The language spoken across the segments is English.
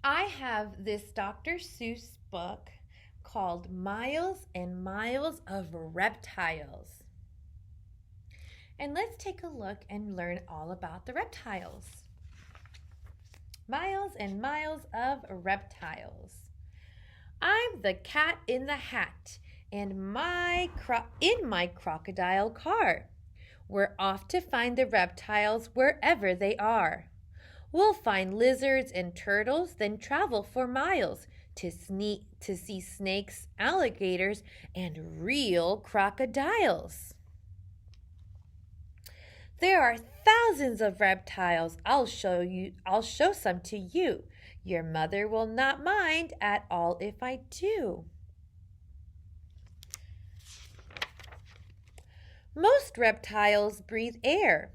I have this Dr. Seuss book called Miles and Miles of Reptiles. And let's take a look and learn all about the reptiles. Miles and Miles of Reptiles. I'm the cat in the hat and in my crocodile car. We're off to find the reptiles wherever they are. We'll find lizards and turtles, then travel for miles to see snakes, alligators, and real crocodiles. There are thousands of reptiles. I'll show some to you. Your mother will not mind at all if I do. Most reptiles breathe air,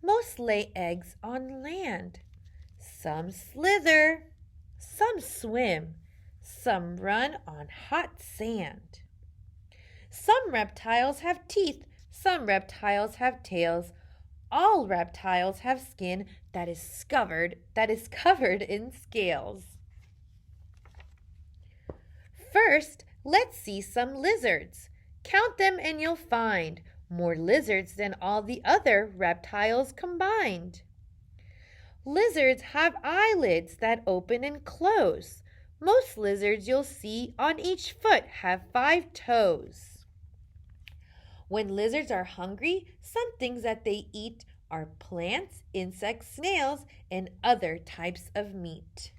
Most lay eggs on land. Some slither, some swim, some run on hot sand. Some reptiles have teeth, some reptiles have tails. All reptiles have skin that is covered in scales. First, let's see some lizards. Count them and you'll find more lizards than all the other reptiles combined. Lizards have eyelids that open and close. Most lizards you'll see on each foot have 5 toes. When lizards are hungry, some things that they eat are plants, insects, snails, and other types of meat.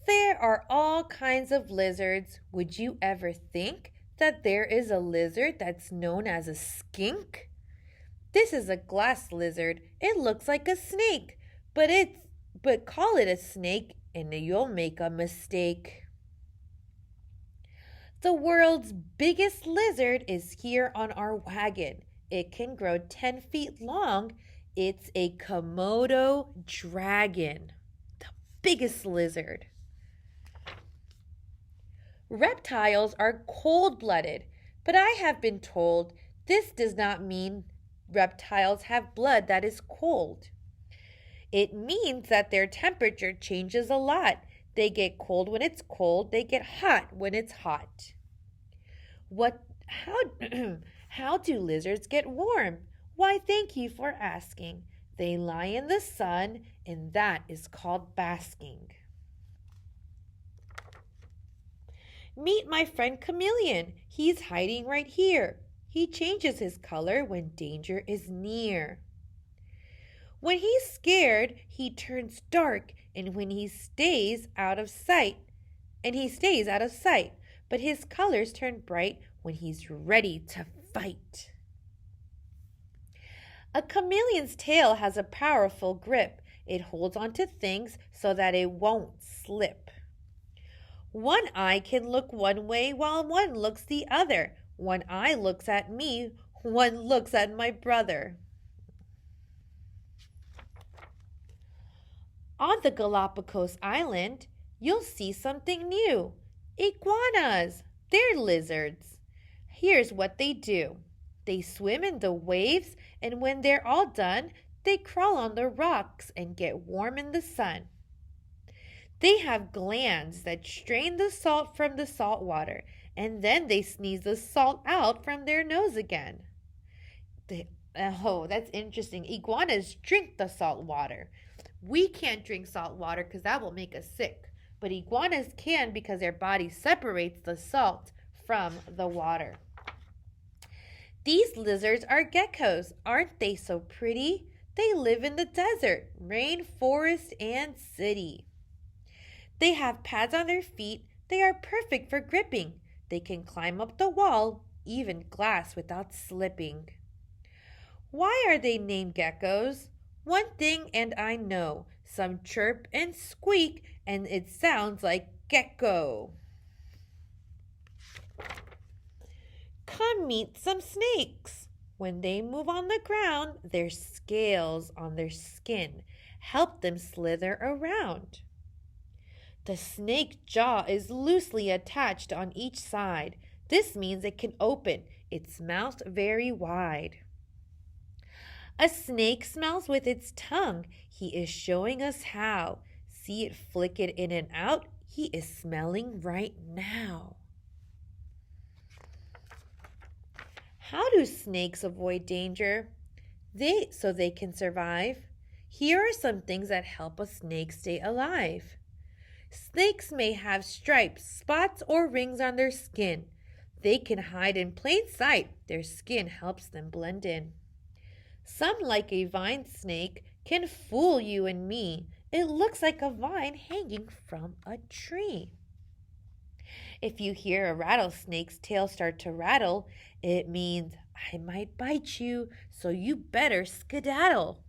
There are all kinds of lizards. Would you ever think that there is a lizard that's known as a skink? This is a glass lizard. It looks like a snake, but call it a snake and you'll make a mistake. The world's biggest lizard is here on our wagon. It can grow 10 feet long. It's a Komodo dragon, the biggest lizard. Reptiles are cold-blooded, but I have been told this does not mean reptiles have blood that is cold. It means that their temperature changes a lot. They get cold when it's cold, they get hot when it's hot. How do lizards get warm? Why, thank you for asking. They lie in the sun, and that is called basking. Meet my friend Chameleon. He's hiding right here. He changes his color when danger is near. When he's scared, he turns dark, and he stays out of sight, but his colors turn bright when he's ready to fight. A chameleon's tail has a powerful grip. It holds onto things so that it won't slip. One eye can look one way while one looks the other. One eye looks at me, one looks at my brother. On the Galapagos Island, you'll see something new. Iguanas. They're lizards. Here's what they do. They swim in the waves, and when they're all done, they crawl on the rocks and get warm in the sun. They have glands that strain the salt from the salt water, and then they sneeze the salt out from their nose again. That's interesting. Iguanas drink the salt water. We can't drink salt water because that will make us sick. But iguanas can because their body separates the salt from the water. These lizards are geckos. Aren't they so pretty? They live in the desert, rainforest, and city. They have pads on their feet. They are perfect for gripping. They can climb up the wall, even glass without slipping. Why are they named geckos? One thing and I know. Some chirp and squeak, and it sounds like gecko. Come meet some snakes. When they move on the ground, their scales on their skin help them slither around. The snake jaw is loosely attached on each side. This means it can open its mouth very wide. A snake smells with its tongue. He is showing us how. See it flick it in and out? He is smelling right now. How do snakes avoid danger? So they can survive. Here are some things that help a snake stay alive. Snakes may have stripes, spots, or rings on their skin. They can hide in plain sight. Their skin helps them blend in. Some, like a vine snake, can fool you and me. It looks like a vine hanging from a tree. If you hear a rattlesnake's tail start to rattle, it means I might bite you, so you better skedaddle.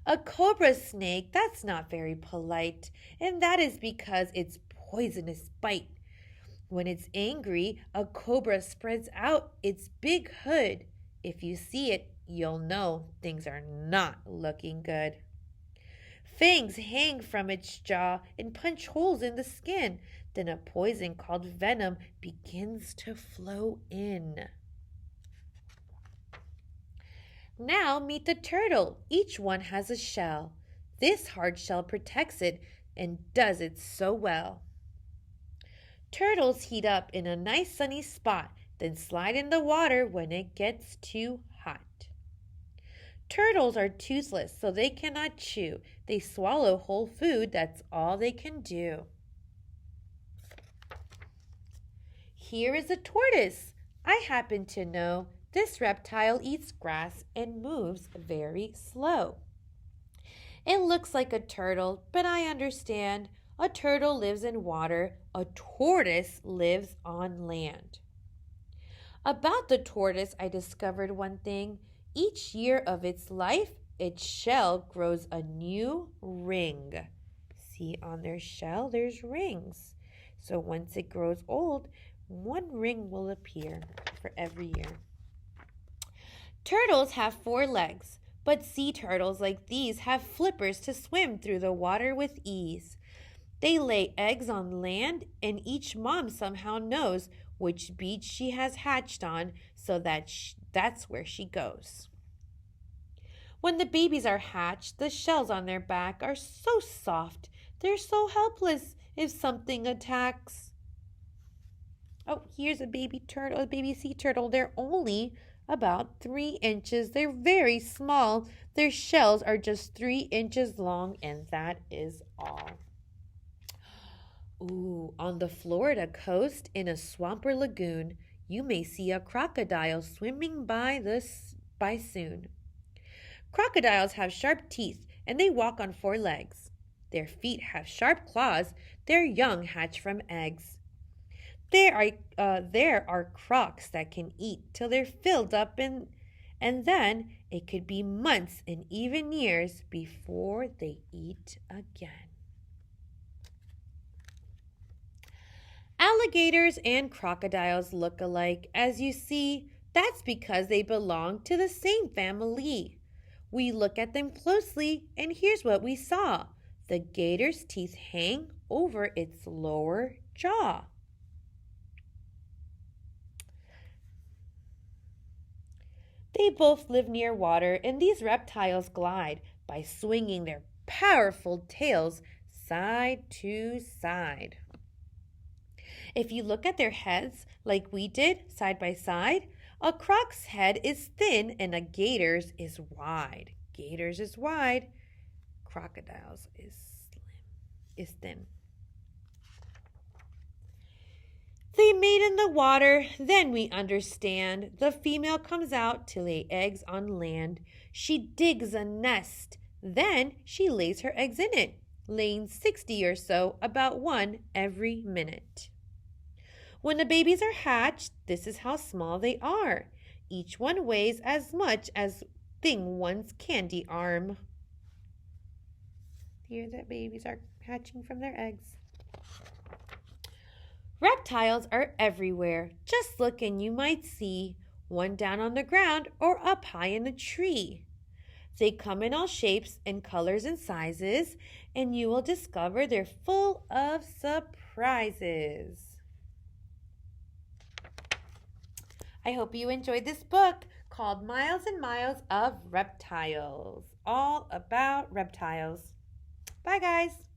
A cobra snake, that's not very polite, and that is because its poisonous bite. When it's angry, a cobra spreads out its big hood. If you see it, you'll know things are not looking good. Fangs hang from its jaw and punch holes in the skin. Then a poison called venom begins to flow in. Now meet the turtle. Each one has a shell. This hard shell protects it and does it so well. Turtles heat up in a nice sunny spot, then slide in the water when it gets too hot. Turtles are toothless, so they cannot chew. They swallow whole food, that's all they can do. Here is a tortoise. I happen to know this reptile eats grass and moves very slow. It looks like a turtle, but I understand. A turtle lives in water. A tortoise lives on land. About the tortoise, I discovered one thing. Each year of its life, its shell grows a new ring. See, on their shell, there's rings. So once it grows old, one ring will appear for every year. Turtles have 4 legs, but sea turtles like these have flippers to swim through the water with ease. They lay eggs on land, and each mom somehow knows which beach she has hatched on, so that's where she goes. When the babies are hatched, the shells on their back are so soft. They're so helpless if something attacks. Oh, here's a baby turtle, a baby sea turtle. They're only about 3 inches. They're very small. Their shells are just 3 inches long, and that is all. Ooh, on the Florida coast in a swamp or lagoon, you may see a crocodile swimming by soon. Crocodiles have sharp teeth and they walk on 4 legs. Their feet have sharp claws. Their young hatch from eggs. There are crocs that can eat till they're filled up and then it could be months and even years before they eat again. Alligators and crocodiles look alike. As you see, that's because they belong to the same family. We look at them closely, and here's what we saw. The gator's teeth hang over its lower jaw. They both live near water, and these reptiles glide by swinging their powerful tails side to side. If you look at their heads like we did, side by side, a croc's head is thin and a gator's is wide. Gator's is wide, crocodile's is thin. They mate in the water, then we understand. The female comes out to lay eggs on land. She digs a nest, then she lays her eggs in it, laying 60 or so, about 1 every minute. When the babies are hatched, this is how small they are. Each one weighs as much as one's candy arm. Here the babies are hatching from their eggs. Reptiles are everywhere. Just look and you might see one down on the ground or up high in a tree. They come in all shapes and colors and sizes, and you will discover they're full of surprises. I hope you enjoyed this book called Miles and Miles of Reptiles, all about reptiles. Bye, guys.